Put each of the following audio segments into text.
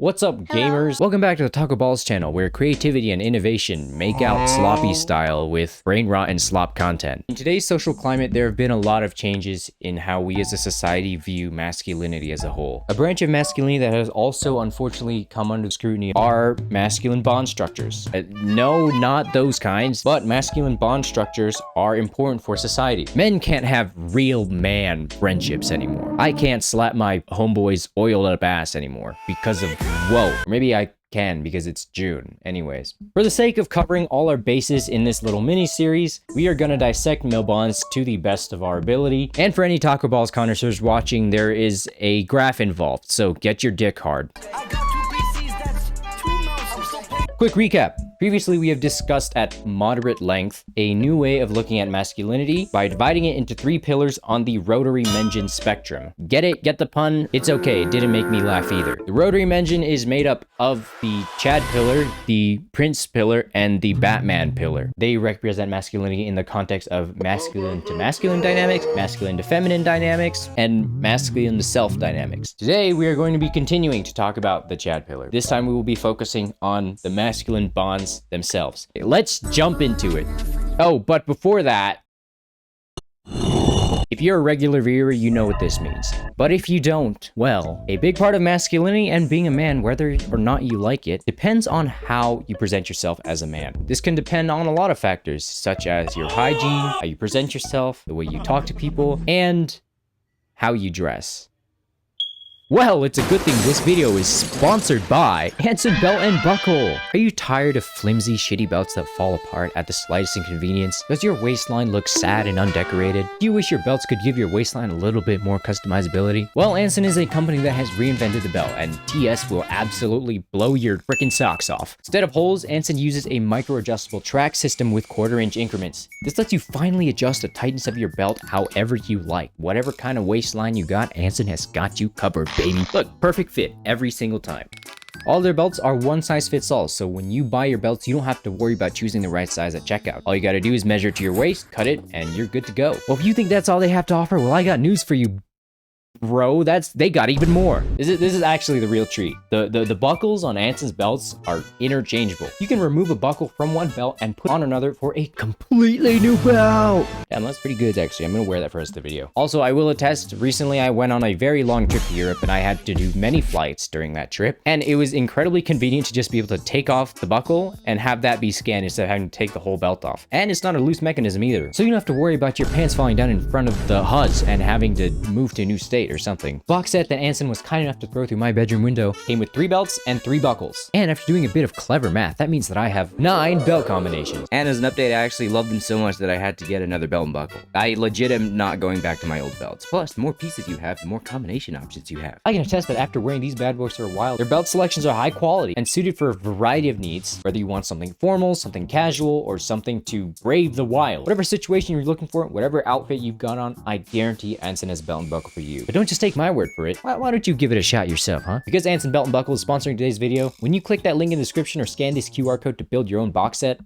What's up, gamers? Welcome back to the Taco Balls channel, where creativity and innovation make out sloppy style with brain rot and slop content. In today's social climate, there have been a lot of changes in how we as a society view masculinity as a whole. A branch of masculinity that has also unfortunately come under scrutiny are masculine bond structures. No, not those kinds, but masculine bond structures are important for society. Men can't have real man friendships anymore. I can't slap my homeboy's oiled up ass anymore because of whoa. Or maybe I can because it's June. Anyways, for the sake of covering all our bases in this little mini series, we are gonna dissect male bonds to the best of our ability. And for any Taco Balls connoisseurs watching, there is a graph involved, so get your dick hard. Quick recap. Previously, we have discussed at moderate length a new way of looking at masculinity by dividing it into 3 pillars on the rotary mention spectrum. Get it? Get the pun? It's okay, it didn't make me laugh either. The rotary mention is made up of the Chad pillar, the Prince pillar, and the Batman pillar. They represent masculinity in the context of masculine to masculine dynamics, masculine to feminine dynamics, and masculine to self dynamics. Today, we are going to be continuing to talk about the Chad pillar. This time, we will be focusing on the masculine bonds themselves. Okay, let's jump into it. Oh, but before that, if you're a regular viewer, you know what this means. But if you don't, well, a big part of masculinity and being a man, whether or not you like it, depends on how you present yourself as a man. This can depend on a lot of factors, such as your hygiene, how you present yourself, the way you talk to people, and how you dress. Well, it's a good thing this video is sponsored by Hanson Belt and Buckle. Are you tired of flimsy, shitty belts that fall apart at the slightest inconvenience? Does your waistline look sad and undecorated? Do you wish your belts could give your waistline a little bit more customizability? Well, Anson is a company that has reinvented the belt, and TS will absolutely blow your frickin' socks off. Instead of holes, Anson uses a micro-adjustable track system with 1/4-inch increments. This lets you finally adjust the tightness of your belt however you like. Whatever kind of waistline you got, Anson has got you covered, baby. Look, perfect fit every single time. All their belts are one size fits all, so when you buy your belts, you don't have to worry about choosing the right size at checkout. All you gotta do is measure it to your waist, cut it, and you're good to go. Well, if you think that's all they have to offer, well, I got news for you, bro. They got even more. This is actually the real treat. The buckles on Anson's belts are interchangeable. You can remove a buckle from one belt and put on another for a completely new belt. Damn, that's pretty good actually. I'm gonna wear that for the rest of the video. Also, I will attest, recently I went on a very long trip to Europe and I had to do many flights during that trip, and it was incredibly convenient to just be able to take off the buckle and have that be scanned instead of having to take the whole belt off. And it's not a loose mechanism either, so you don't have to worry about your pants falling down in front of the HUDs and having to move to a new state or something. Box set that Anson was kind enough to throw through my bedroom window came with 3 belts and 3 buckles. And after doing a bit of clever math, that means that I have 9 belt combinations. And as an update, I actually love them so much that I had to get another belt and buckle. I legit am not going back to my old belts. Plus, the more pieces you have, the more combination options you have. I can attest that after wearing these bad boys for a while, their belt selections are high quality and suited for a variety of needs, whether you want something formal, something casual, or something to brave the wild. Whatever situation you're looking for, whatever outfit you've got on, I guarantee Anson has a belt and buckle for you. But don't just take my word for it. Why don't you give it a shot yourself, huh? Because Anson Belt and Buckle is sponsoring today's video, when you click that link in the description or scan this QR code to build your own box set,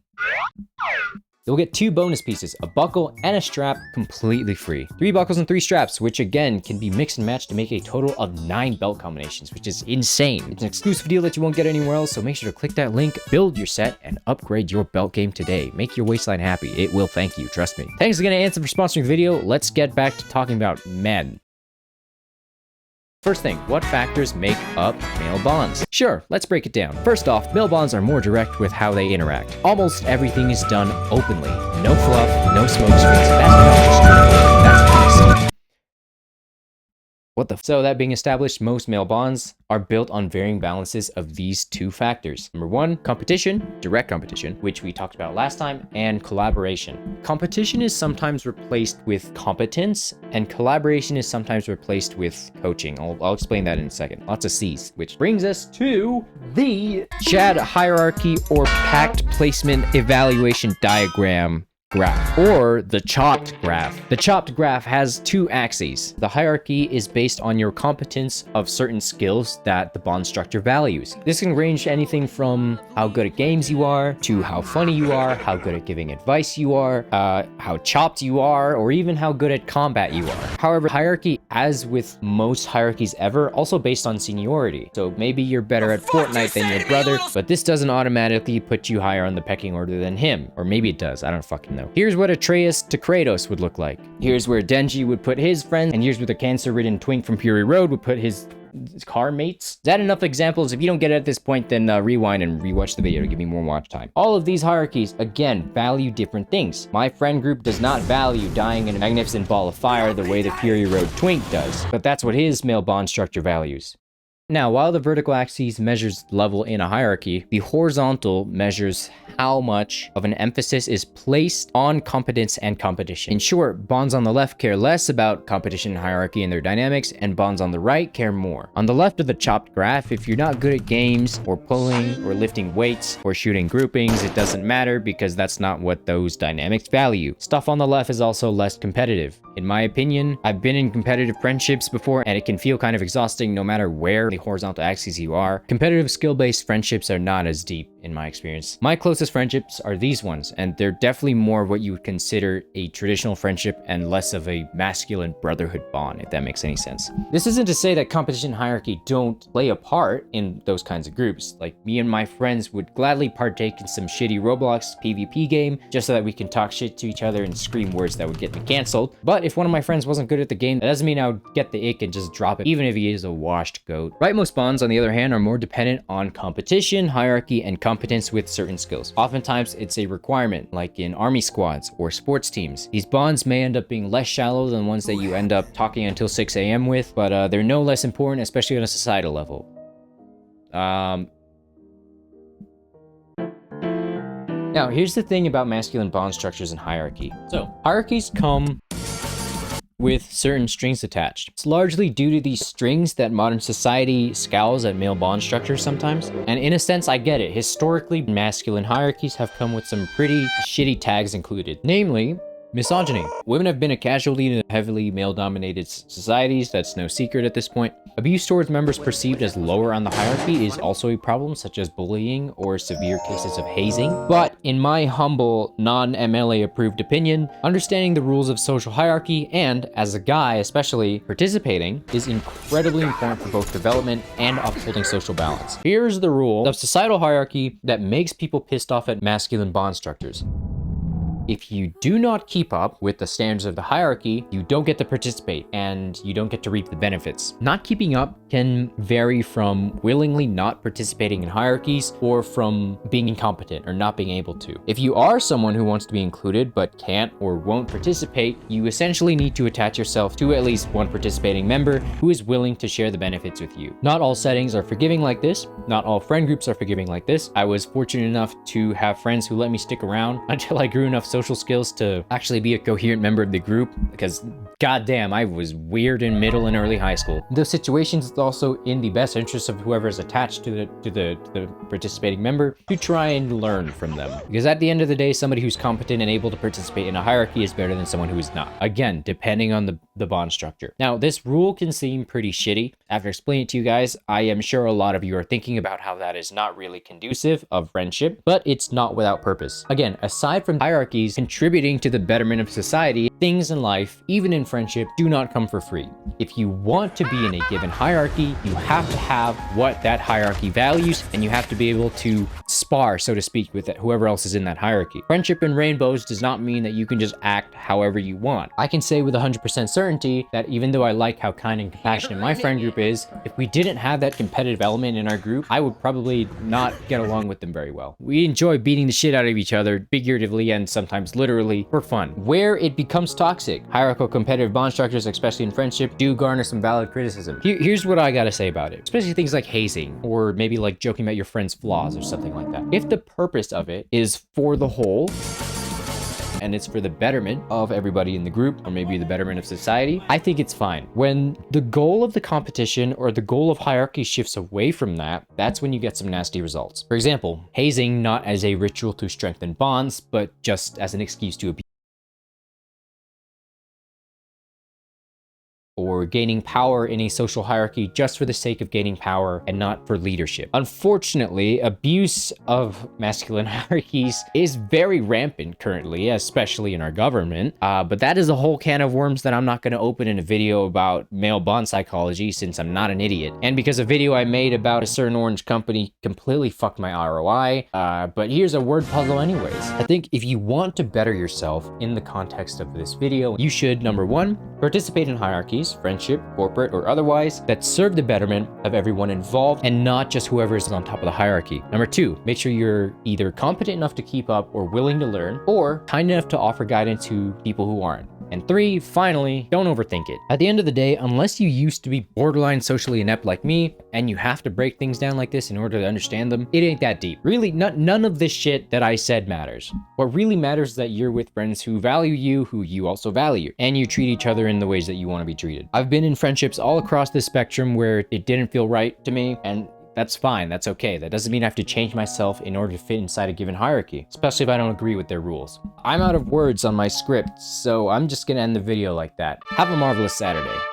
you'll get 2 bonus pieces, a buckle and a strap, completely free. 3 buckles and 3 straps, which again can be mixed and matched to make a total of 9 belt combinations, which is insane. It's an exclusive deal that you won't get anywhere else, so make sure to click that link, build your set, and upgrade your belt game today. Make your waistline happy. It will thank you, trust me. Thanks again to Anson for sponsoring the video. Let's get back to talking about men. First thing, what factors make up male bonds? Sure, let's break it down. First off, male bonds are more direct with how they interact. Almost everything is done openly. No fluff, no smoke screens. That's awesome. What the f? So that being established, most male bonds are built on varying balances of these 2 factors. Number 1, competition, direct competition, which we talked about last time, and collaboration. Competition is sometimes replaced with competence, and collaboration is sometimes replaced with coaching. I'll explain that in a second. Lots of C's, which brings us to the Chad hierarchy or pact placement evaluation diagram. graph, or the chopped graph. The chopped graph has two axes. The hierarchy is based on your competence of certain skills that the bond structure values. This can range anything from how good at games you are, to how funny you are, how good at giving advice you are, how chopped you are, or even how good at combat you are. However, hierarchy, as with most hierarchies ever, also based on seniority. So maybe you're better at Fortnite than your brother, but this doesn't automatically put you higher on the pecking order than him. Or maybe it does, I don't fucking know. Here's what Atreus to Kratos would look like. Here's where Denji would put his friends, and here's where the cancer-ridden twink from Fury Road would put his car mates. Is that enough examples? If you don't get it at this point, then rewind and rewatch the video to give me more watch time. All of these hierarchies, again, value different things. My friend group does not value dying in a magnificent ball of fire the way the Fury Road twink does, but that's what his male bond structure values. Now, while the vertical axis measures level in a hierarchy, the horizontal measures how much of an emphasis is placed on competence and competition. In short, bonds on the left care less about competition and hierarchy and their dynamics, and bonds on the right care more. On the left of the chopped graph, if you're not good at games, or pulling, or lifting weights, or shooting groupings, it doesn't matter because that's not what those dynamics value. Stuff on the left is also less competitive. In my opinion, I've been in competitive friendships before, and it can feel kind of exhausting no matter where the horizontal axes you are. Competitive skill-based friendships are not as deep in my experience. My closest friendships are these ones, and they're definitely more of what you would consider a traditional friendship and less of a masculine brotherhood bond, if that makes any sense. This isn't to say that competition and hierarchy don't play a part in those kinds of groups. Like, me and my friends would gladly partake in some shitty Roblox PvP game just so that we can talk shit to each other and scream words that would get me canceled. But if one of my friends wasn't good at the game, that doesn't mean I would get the ick and just drop it, even if he is a washed goat. Rightmost bonds, on the other hand, are more dependent on competition, hierarchy, and competence with certain skills. Oftentimes, it's a requirement, like in army squads or sports teams. These bonds may end up being less shallow than ones that you end up talking until 6 a.m. with, but they're no less important, especially on a societal level. Now, here's the thing about masculine bond structures and hierarchy. So, hierarchies come with certain strings attached. It's largely due to these strings that modern society scowls at male bond structures sometimes. And in a sense, I get it. Historically, masculine hierarchies have come with some pretty shitty tags included. Namely, misogyny. Women have been a casualty in heavily male-dominated societies. That's no secret at this point. Abuse towards members perceived as lower on the hierarchy is also a problem, such as bullying or severe cases of hazing. But in my humble, non-MLA approved opinion, understanding the rules of social hierarchy and, as a guy especially, participating is incredibly important for both development and upholding social balance. Here's the rule of societal hierarchy that makes people pissed off at masculine bond structures. If you do not keep up with the standards of the hierarchy, you don't get to participate and you don't get to reap the benefits. Not keeping up can vary from willingly not participating in hierarchies or from being incompetent or not being able to. If you are someone who wants to be included but can't or won't participate, you essentially need to attach yourself to at least one participating member who is willing to share the benefits with you. Not all settings are forgiving like this. Not all friend groups are forgiving like this. I was fortunate enough to have friends who let me stick around until I grew enough social skills to actually be a coherent member of the group, because goddamn, I was weird in middle and early high school. In those situations, it's also in the best interest of whoever is attached to the participating member to try and learn from them. Because at the end of the day, somebody who's competent and able to participate in a hierarchy is better than someone who is not. Again, depending on the bond structure. Now, this rule can seem pretty shitty. After explaining it to you guys, I am sure a lot of you are thinking about how that is not really conducive of friendship, but it's not without purpose. Again, aside from hierarchies contributing to the betterment of society, things in life, even in friendship, do not come for free. If you want to be in a given hierarchy, you have to have what that hierarchy values, and you have to be able to spar, so to speak, with whoever else is in that hierarchy. Friendship and rainbows does not mean that you can just act however you want. I can say with 100% certainty that even though I like how kind and compassionate my friend group is, if we didn't have that competitive element in our group, I would probably not get along with them very well. We enjoy beating the shit out of each other, figuratively and sometimes literally, for fun. Where it becomes toxic, hierarchical competitive bond structures, especially in friendship, do garner some valid criticism. Here's what I gotta say about it. Especially things like hazing, or maybe like joking about your friend's flaws or something like that. If the purpose of it is for the whole, and it's for the betterment of everybody in the group, or maybe the betterment of society, I think it's fine. When the goal of the competition or the goal of hierarchy shifts away from that, that's when you get some nasty results. For example, hazing not as a ritual to strengthen bonds, but just as an excuse to abuse or gaining power in a social hierarchy just for the sake of gaining power and not for leadership. Unfortunately, abuse of masculine hierarchies is very rampant currently, especially in our government. But that is a whole can of worms that I'm not going to open in a video about male bond psychology, since I'm not an idiot. And because a video I made about a certain orange company completely fucked my ROI. But here's a word puzzle anyways. I think if you want to better yourself in the context of this video, you should, number one, participate in hierarchies, friendship, corporate, or otherwise, that serve the betterment of everyone involved and not just whoever is on top of the hierarchy. Number two, make sure you're either competent enough to keep up or willing to learn, or kind enough to offer guidance to people who aren't. And three, finally, don't overthink it. At the end of the day, unless you used to be borderline socially inept like me, and you have to break things down like this in order to understand them, it ain't that deep. Really, none of this shit that I said matters. What really matters is that you're with friends who value you, who you also value, and you treat each other in the ways that you want to be treated. I've been in friendships all across this spectrum where it didn't feel right to me, and that's fine, that's okay. That doesn't mean I have to change myself in order to fit inside a given hierarchy, especially if I don't agree with their rules. I'm out of words on my script, so I'm just gonna end the video like that. Have a marvelous Saturday.